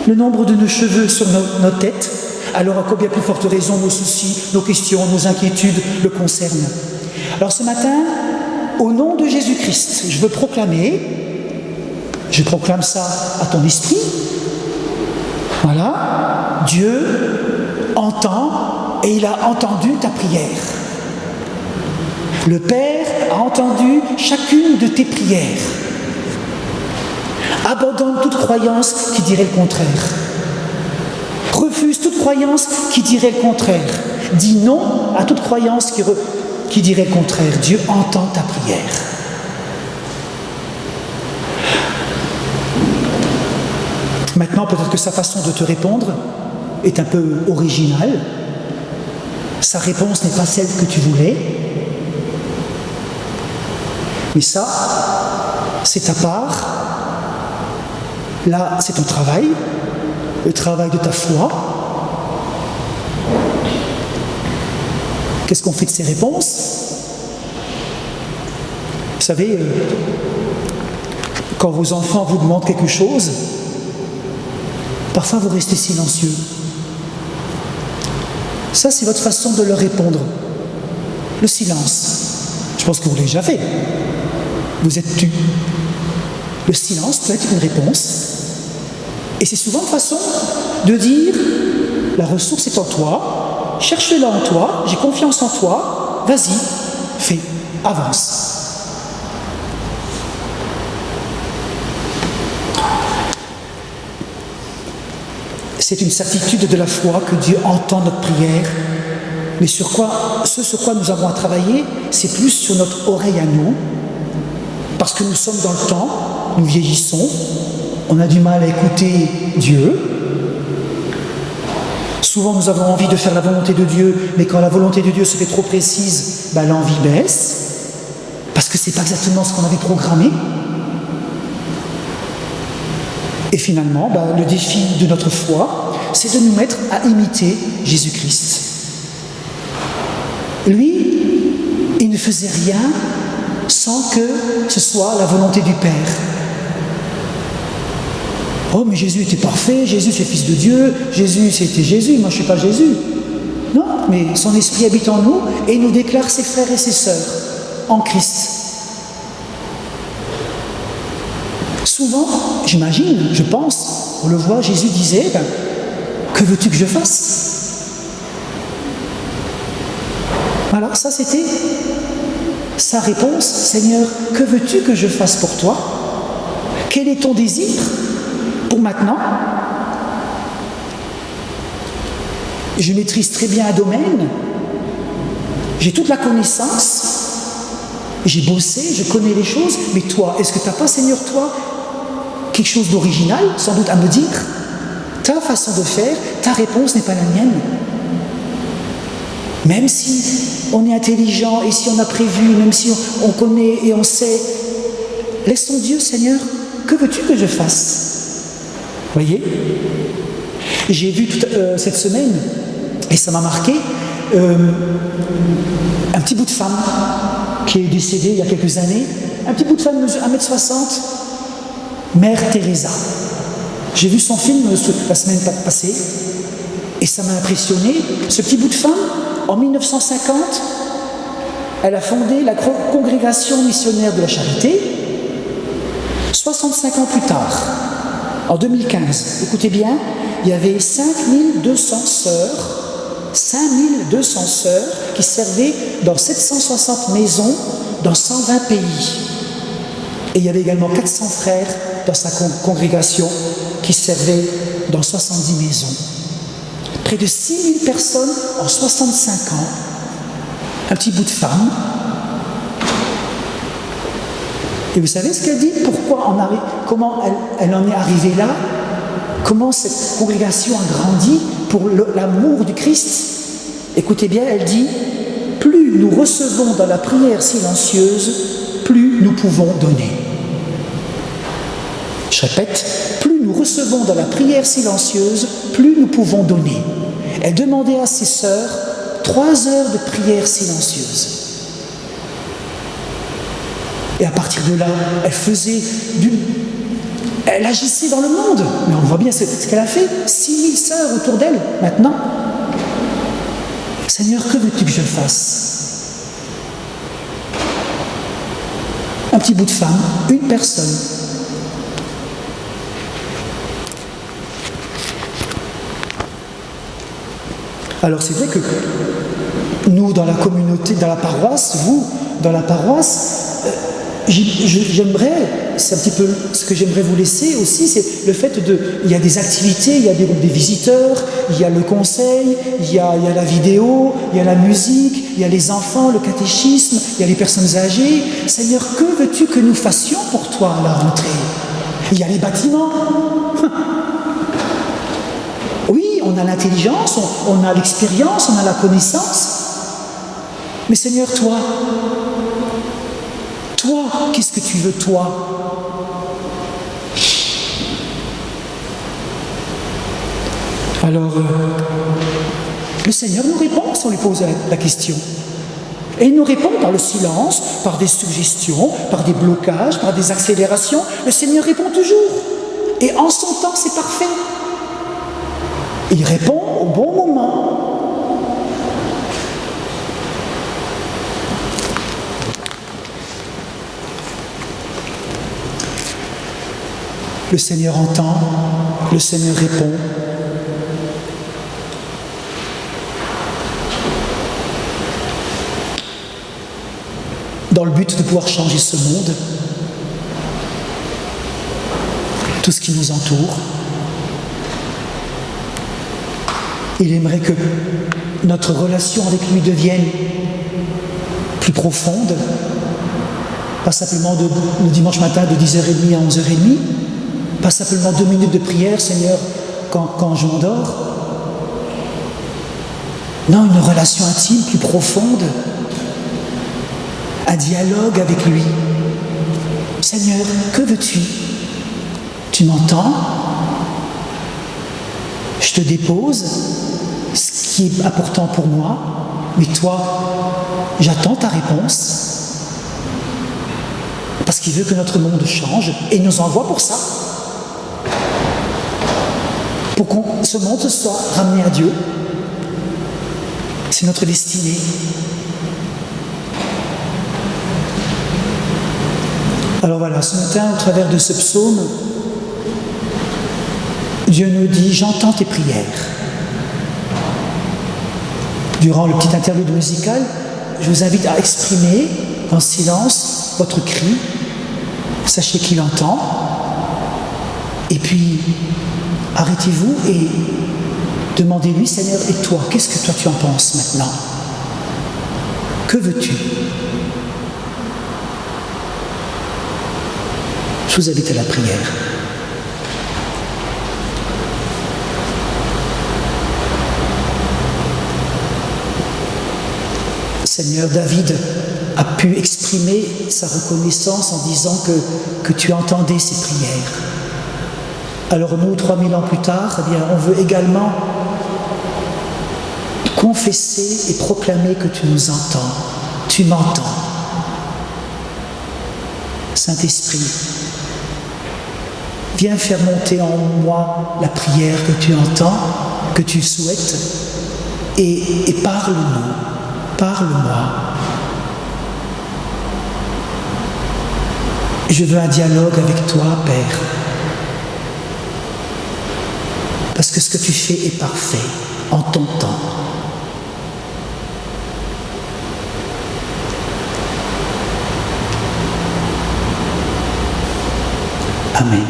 le nombre de nos cheveux sur nos têtes. Alors à combien plus forte raison nos soucis, nos questions, nos inquiétudes le concernent. Alors ce matin, au nom de Jésus-Christ, je proclame ça à ton esprit. Voilà, Dieu entend et il a entendu ta prière. Le Père a entendu chacune de tes prières. Abandonne toute croyance qui dirait le contraire. Refuse toute croyance qui dirait le contraire. Dis non à toute croyance qui dirait le contraire. Dieu entend ta prière. Maintenant, peut-être que sa façon de te répondre est un peu originale. Sa réponse n'est pas celle que tu voulais. Mais ça, c'est ta part. Là, c'est ton travail, le travail de ta foi. Qu'est-ce qu'on fait de ces réponses? Vous savez, quand vos enfants vous demandent quelque chose, parfois vous restez silencieux. Ça, c'est votre façon de leur répondre. Le silence. Je pense que vous l'avez déjà fait. Vous êtes tu. Le silence peut être une réponse. Et c'est souvent une façon de dire « La ressource est en toi, cherche-la en toi, j'ai confiance en toi, vas-y, fais, avance. » C'est une certitude de la foi que Dieu entend notre prière, mais ce sur quoi nous avons à travailler, c'est plus sur notre oreille à nous, parce que nous sommes dans le temps, nous vieillissons, on a du mal à écouter Dieu. Souvent nous avons envie de faire la volonté de Dieu, mais quand la volonté de Dieu se fait trop précise, l'envie baisse, parce que c'est pas exactement ce qu'on avait programmé. Et finalement, le défi de notre foi, c'est de nous mettre à imiter Jésus-Christ. Lui, il ne faisait rien sans que ce soit la volonté du Père. Oh, mais Jésus était parfait, Jésus c'est fils de Dieu, Jésus c'était Jésus, moi je ne suis pas Jésus. Non, mais son esprit habite en nous et il nous déclare ses frères et ses sœurs en Christ. Souvent, j'imagine, je pense, on le voit, Jésus disait, que veux-tu que je fasse? Voilà, ça c'était sa réponse, Seigneur, que veux-tu que je fasse pour toi? Quel est ton désir pour maintenant? Je maîtrise très bien un domaine, j'ai toute la connaissance, j'ai bossé, je connais les choses, mais toi, est-ce que tu n'as pas, Seigneur, toi, quelque chose d'original, sans doute, à me dire? Ta façon de faire, ta réponse n'est pas la mienne. Même si on est intelligent et si on a prévu, même si on connaît et on sait, laissons Dieu, Seigneur, que veux-tu que je fasse? Voyez? J'ai vu cette semaine, et ça m'a marqué, un petit bout de femme qui est décédée il y a quelques années, un petit bout de femme de 1m60, Mère Teresa. J'ai vu son film la semaine passée, et ça m'a impressionné. Ce petit bout de femme, en 1950, elle a fondé la Congrégation missionnaire de la charité. 65 ans plus tard, en 2015, écoutez bien, il y avait 5200 sœurs qui servaient dans 760 maisons dans 120 pays. Et il y avait également 400 frères dans sa congrégation qui servaient dans 70 maisons. Près de 6000 personnes en 65 ans. Un petit bout de femme. Et vous savez ce qu'elle dit? Comment elle en est arrivée là? Comment cette congrégation a grandi pour l'amour du Christ? Écoutez bien, elle dit, plus nous recevons dans la prière silencieuse, plus nous pouvons donner. Je répète, plus nous recevons dans la prière silencieuse, plus nous pouvons donner. Elle demandait à ses sœurs 3 heures de prière silencieuse. Et à partir de là, elle agissait dans le monde. Mais on voit bien ce qu'elle a fait. 6000 sœurs autour d'elle, maintenant. Seigneur, que veux-tu que je fasse? petit bout de femme, une personne. Alors c'est vrai que nous, dans la communauté, dans la paroisse, vous, dans la paroisse, j'aimerais, c'est un petit peu ce que j'aimerais vous laisser aussi, c'est le fait il y a des activités, il y a des visiteurs, il y a le conseil, il y a la vidéo, il y a la musique, il y a les enfants, le catéchisme, il y a les personnes âgées. Seigneur, que veux-tu que nous fassions pour toi à la rentrée? Il y a les bâtiments. Oui, on a l'intelligence, on a l'expérience, on a la connaissance. Mais Seigneur, toi, qu'est-ce que tu veux, toi? Alors, le Seigneur nous répond si on lui pose la question. Et il nous répond par le silence, par des suggestions, par des blocages, par des accélérations. Le Seigneur répond toujours. Et en son temps, c'est parfait. Il répond au bon moment. Le Seigneur entend, le Seigneur répond. Dans le but de pouvoir changer ce monde, tout ce qui nous entoure. Il aimerait que notre relation avec lui devienne plus profonde, pas simplement le dimanche matin de 10h30 à 11h30, pas simplement 2 minutes de prière, Seigneur, quand je m'endors. Non, une relation intime, plus profonde, un dialogue avec lui. Seigneur, que veux-tu? Tu m'entends? Je te dépose ce qui est important pour moi, mais toi, j'attends ta réponse. Parce qu'il veut que notre monde change et il nous envoie pour ça. Pour que ce monde soit ramené à Dieu. C'est notre destinée. Alors voilà, ce matin, au travers de ce psaume, Dieu nous dit « J'entends tes prières ». Durant le petit interlude musical, je vous invite à exprimer en silence votre cri. Sachez qu'il entend. Et puis, arrêtez-vous et demandez-lui, Seigneur, et toi, qu'est-ce que toi tu en penses maintenant? Que veux-tu? Je vous invite à la prière. Seigneur, David a pu exprimer sa reconnaissance en disant que tu entendais ses prières. Alors nous, 3000 ans plus tard, eh bien, on veut également confesser et proclamer que tu nous entends. Tu m'entends. Saint-Esprit, viens faire monter en moi la prière que tu entends, que tu souhaites, et parle-nous. Parle-moi. Je veux un dialogue avec toi, Père. Parce que ce que tu fais est parfait en ton temps. Amen.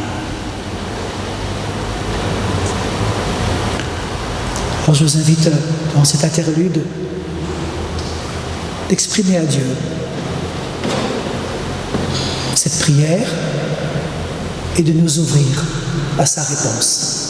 Alors je vous invite dans cet interlude d'exprimer à Dieu cette prière et de nous ouvrir à sa réponse.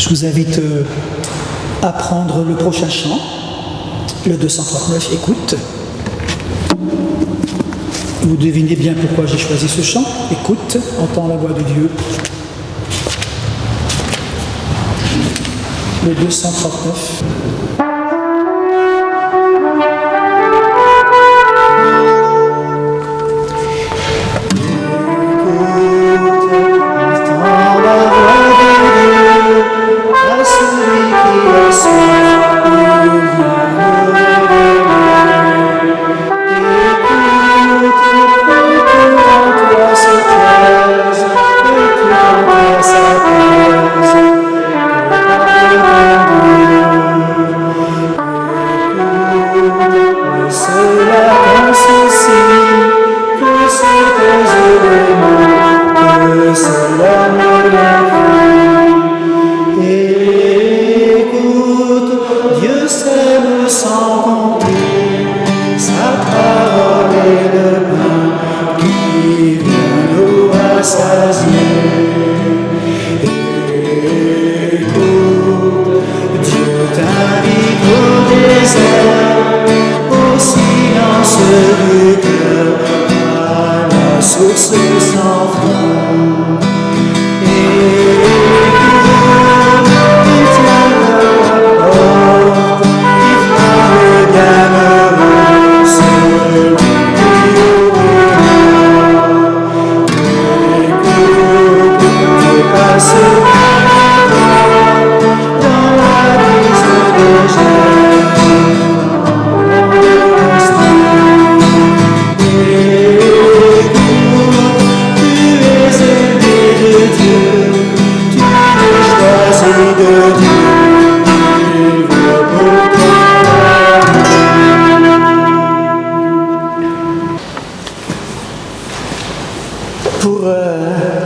Je vous invite à prendre le prochain chant, le 239, Écoute. Vous devinez bien pourquoi j'ai choisi ce chant. Écoute, entends la voix de Dieu. Le 239.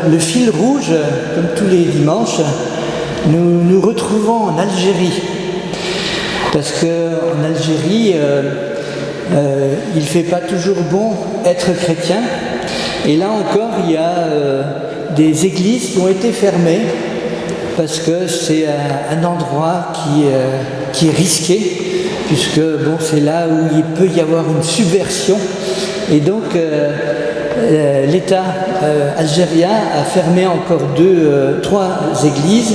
Le fil rouge, comme tous les dimanches, nous nous retrouvons en Algérie. Parce qu'en Algérie, il ne fait pas toujours bon être chrétien. Et là encore, il y a des églises qui ont été fermées parce que c'est un endroit qui est risqué, puisque bon, c'est là où il peut y avoir une subversion. Et donc, l'État algérien a fermé encore 3 églises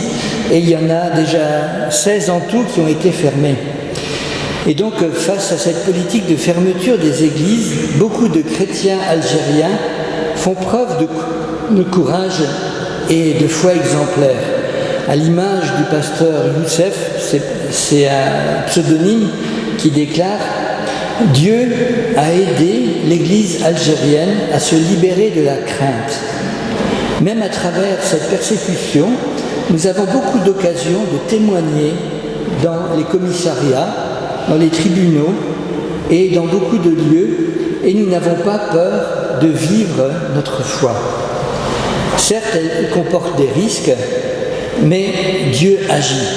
et il y en a déjà 16 en tout qui ont été fermées. Et donc face à cette politique de fermeture des églises, beaucoup de chrétiens algériens font preuve de courage et de foi exemplaire. À l'image du pasteur Youssef, c'est un pseudonyme qui déclare: Dieu a aidé l'Église algérienne à se libérer de la crainte. Même à travers cette persécution, nous avons beaucoup d'occasions de témoigner dans les commissariats, dans les tribunaux et dans beaucoup de lieux, et nous n'avons pas peur de vivre notre foi. Certes, elle comporte des risques, mais Dieu agit.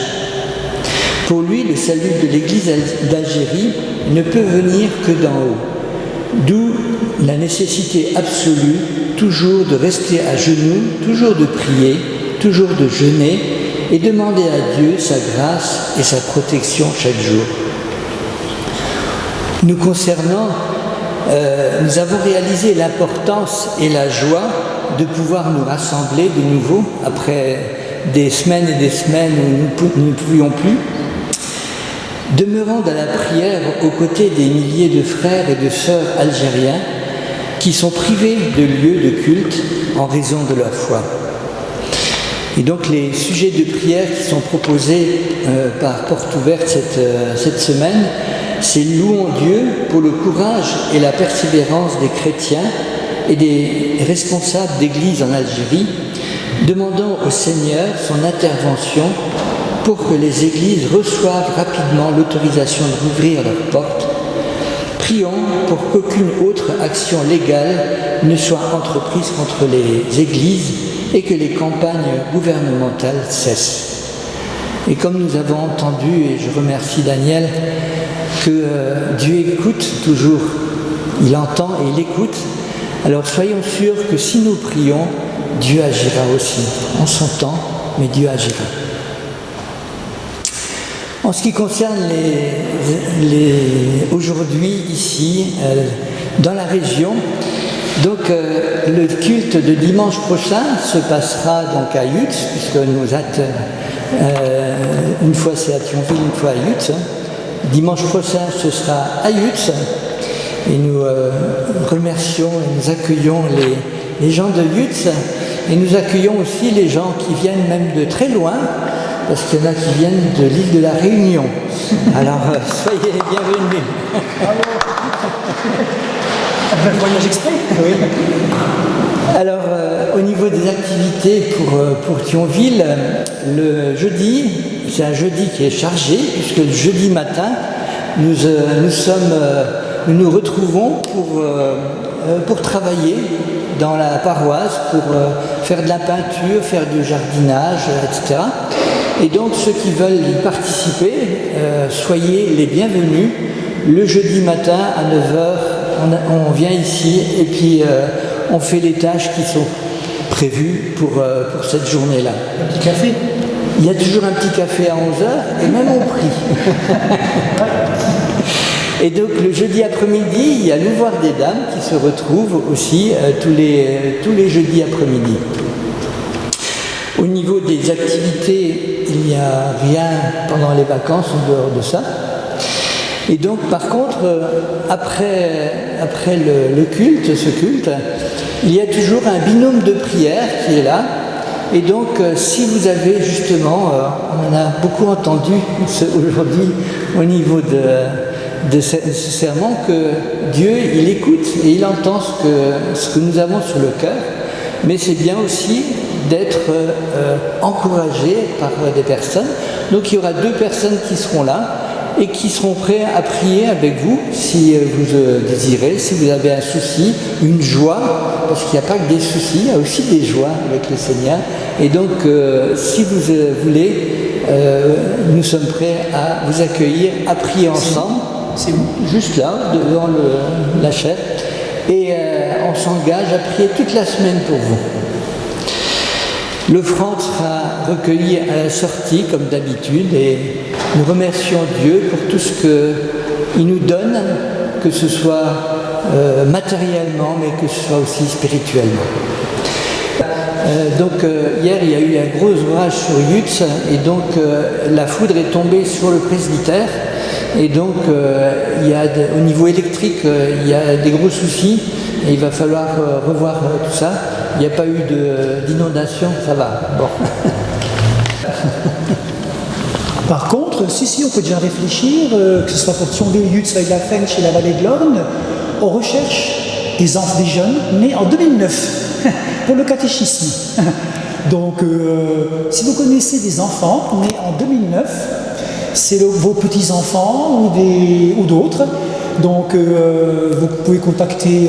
Pour lui, le salut de l'Église d'Algérie ne peut venir que d'en haut, d'où la nécessité absolue toujours de rester à genoux, toujours de prier, toujours de jeûner et demander à Dieu sa grâce et sa protection chaque jour. Nous concernant, nous avons réalisé l'importance et la joie de pouvoir nous rassembler de nouveau après des semaines et des semaines où nous ne pouvions plus. Demeurant dans la prière aux côtés des milliers de frères et de sœurs algériens qui sont privés de lieux de culte en raison de leur foi. Et donc les sujets de prière qui sont proposés par Porte Ouverte cette semaine, c'est louons Dieu pour le courage et la persévérance des chrétiens et des responsables d'église en Algérie, demandant au Seigneur son intervention pour que les églises reçoivent rapidement l'autorisation d'ouvrir leurs portes. Prions pour qu'aucune autre action légale ne soit entreprise contre les églises et que les campagnes gouvernementales cessent. Et comme nous avons entendu, et je remercie Daniel, que Dieu écoute toujours, il entend et il écoute, alors soyons sûrs que si nous prions, Dieu agira aussi, en son temps, mais Dieu agira. En ce qui concerne aujourd'hui ici, dans la région, donc le culte de dimanche prochain se passera donc à Yutz, puisque nous êtes une fois c'est à Thionville, une fois à Yutz. Dimanche prochain ce sera à Yutz et nous remercions et nous accueillons les gens de Yutz et nous accueillons aussi les gens qui viennent même de très loin, parce qu'il y en a qui viennent de l'île de la Réunion. Alors soyez les bienvenus. Un voyage exprès. Oui. Alors, au niveau des activités pour Thionville, le jeudi, c'est un jeudi qui est chargé, puisque le jeudi matin, nous nous retrouvons pour travailler dans la paroisse, pour faire de la peinture, faire du jardinage, etc. Et donc, ceux qui veulent y participer, soyez les bienvenus. Le jeudi matin à 9h, on vient ici et puis on fait les tâches qui sont prévues pour cette journée-là. Un petit café. Il y a toujours un petit café à 11h et même au prix. Et donc le jeudi après-midi, il y a l'ouvroir des dames qui se retrouve aussi tous les jeudis après-midi. Au niveau des activités, il n'y a rien pendant les vacances en dehors de ça. Et donc, par contre, après le culte, ce culte, il y a toujours un binôme de prière qui est là. Et donc, si vous avez justement, on en a beaucoup entendu aujourd'hui au niveau de ce serment, que Dieu, il écoute et il entend ce que nous avons sur le cœur. Mais c'est bien aussi d'être encouragé par des personnes. Donc, il y aura 2 personnes qui seront là et qui seront prêts à prier avec vous si vous désirez, si vous avez un souci, une joie, parce qu'il n'y a pas que des soucis, il y a aussi des joies avec le Seigneur. Et donc, si vous voulez, nous sommes prêts à vous accueillir, à prier ensemble. C'est où? Juste là, devant la chaire. Et on s'engage à prier toute la semaine pour vous. L'offrande sera recueillie à la sortie, comme d'habitude, et nous remercions Dieu pour tout ce qu'il nous donne, que ce soit matériellement, mais que ce soit aussi spirituellement. Donc hier, il y a eu un gros orage sur Yutz, et donc la foudre est tombée sur le presbytère, et donc au niveau électrique, il y a des gros soucis, et il va falloir revoir tout ça. Il n'y a pas eu d'inondation, ça va. Bon. Par contre, si, on peut déjà réfléchir, que ce soit pour Thionville, Yutz, Weilafensch et la vallée de l'Orne, on recherche des jeunes nés en 2009 pour le catéchisme. Donc, si vous connaissez des enfants nés en 2009, c'est vos petits-enfants ou d'autres. Donc, vous pouvez contacter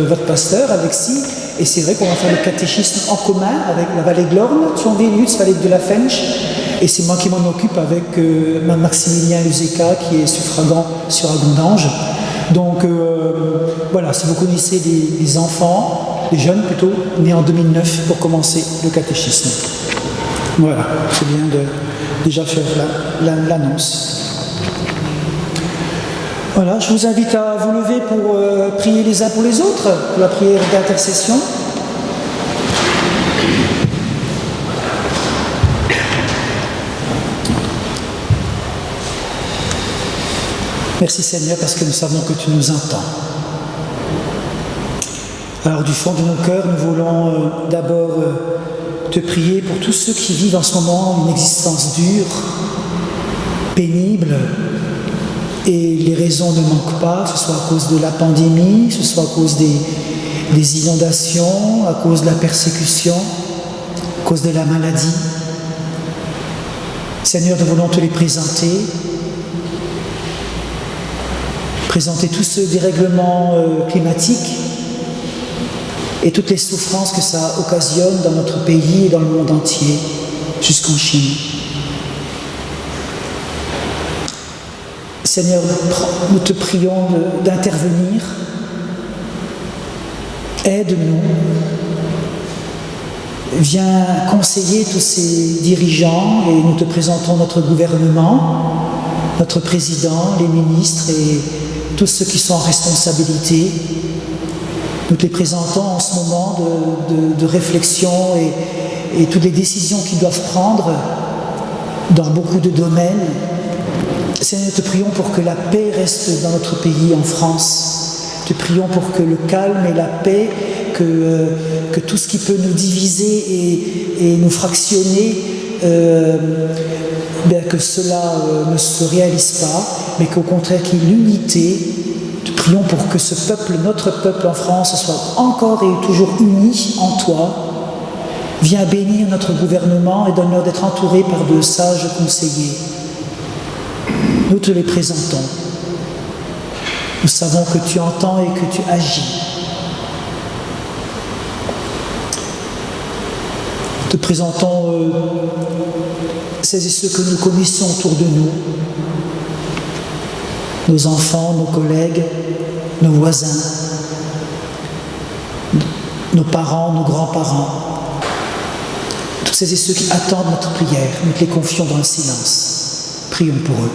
votre pasteur, Alexis, et c'est vrai qu'on va faire le catéchisme en commun avec la vallée de l'Orne, Thionville, Yutz, vallée de la Fensch, et c'est moi qui m'en occupe avec Maximilien Luzeka, qui est suffragant sur Agondange. Donc, voilà, si vous connaissez des enfants, des jeunes plutôt, nés en 2009, pour commencer le catéchisme. Voilà, c'est bien de déjà faire l'annonce. Voilà, je vous invite à vous lever pour prier les uns pour les autres, pour la prière d'intercession. Merci Seigneur, parce que nous savons que tu nous entends. Alors du fond de nos cœurs, nous voulons d'abord te prier pour tous ceux qui vivent en ce moment une existence dure, pénible, et les raisons ne manquent pas, que ce soit à cause de la pandémie, que ce soit à cause des inondations, à cause de la persécution, à cause de la maladie. Seigneur, nous voulons te les présenter tous ce dérèglement climatique et toutes les souffrances que ça occasionne dans notre pays et dans le monde entier, jusqu'en Chine. Seigneur, nous te prions d'intervenir. Aide-nous. viens conseiller tous ces dirigeants et nous te présentons notre gouvernement, notre président, les ministres et tous ceux qui sont en responsabilité. Nous te les présentons en ce moment de réflexion et toutes les décisions qu'ils doivent prendre dans beaucoup de domaines. Seigneur, nous te prions pour que la paix reste dans notre pays, en France. Te prions pour que le calme et la paix, que tout ce qui peut nous diviser et nous fractionner, que cela ne se réalise pas, mais qu'au contraire qu'il y ait l'unité. Te prions pour que ce peuple, notre peuple en France, soit encore et toujours uni en toi. Viens bénir notre gouvernement et donne-leur d'être entourés par de sages conseillers. Nous te les présentons. Nous savons que tu entends et que tu agis. Nous te présentons celles et ceux que nous connaissons autour de nous, nos enfants, nos collègues, nos voisins, nos parents, nos grands-parents, tous ces et ceux qui attendent notre prière, nous te les confions dans le silence. Prions pour eux.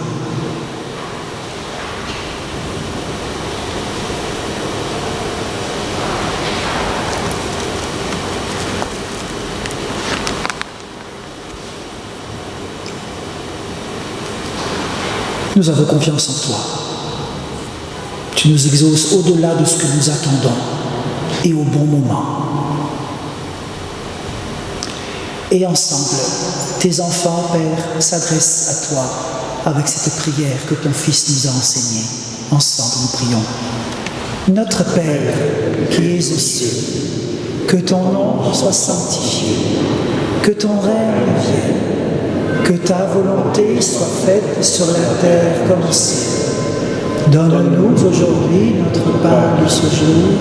Nous avons confiance en toi. Tu nous exauces au-delà de ce que nous attendons et au bon moment. Et ensemble, tes enfants, Père, s'adressent à toi avec cette prière que ton Fils nous a enseignée. Ensemble, nous prions. Notre Père, qui es aux cieux, que ton nom soit sanctifié, que ton règne vienne, que ta volonté soit faite sur la terre comme au ciel. Donne-nous aujourd'hui notre pain de ce jour.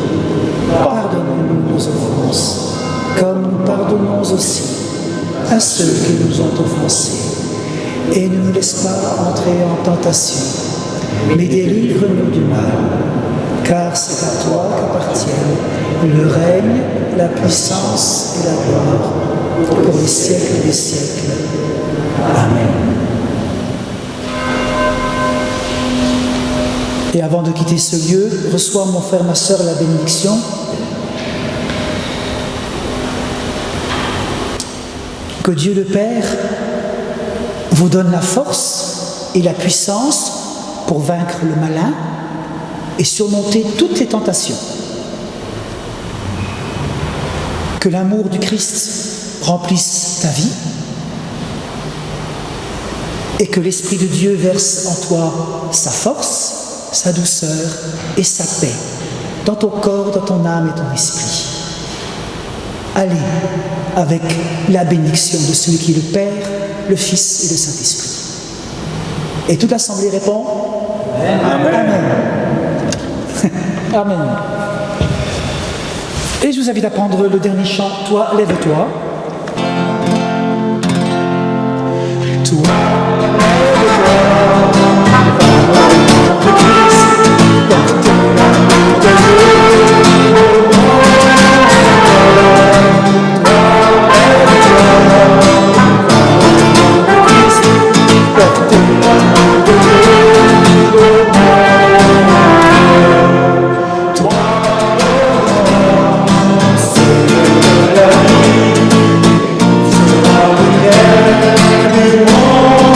Pardonne-nous nos offenses, comme nous pardonnons aussi à ceux qui nous ont offensés. Et ne nous laisse pas entrer en tentation, mais délivre-nous du mal. Car c'est à toi qu'appartiennent le règne, la puissance et la gloire, pour les siècles des siècles. Amen. Et avant de quitter ce lieu, reçois mon frère, ma sœur, la bénédiction. Que Dieu le Père vous donne la force et la puissance pour vaincre le malin et surmonter toutes les tentations. Que l'amour du Christ remplisse ta vie et que l'Esprit de Dieu verse en toi sa force, sa douceur et sa paix dans ton corps, dans ton âme et ton esprit. Allez avec la bénédiction de celui qui est le Père, le Fils et le Saint-Esprit. Et toute l'Assemblée répond Amen. Amen. Amen. Et je vous invite à prendre le dernier chant. Toi, lève-toi. Toi, Lève-toi,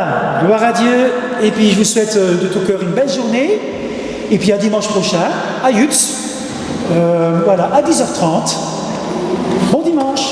Voilà, gloire à Dieu. Et puis je vous souhaite de tout cœur une belle journée. Et puis à dimanche prochain, à Yutz, voilà, à 10h30. Bon dimanche.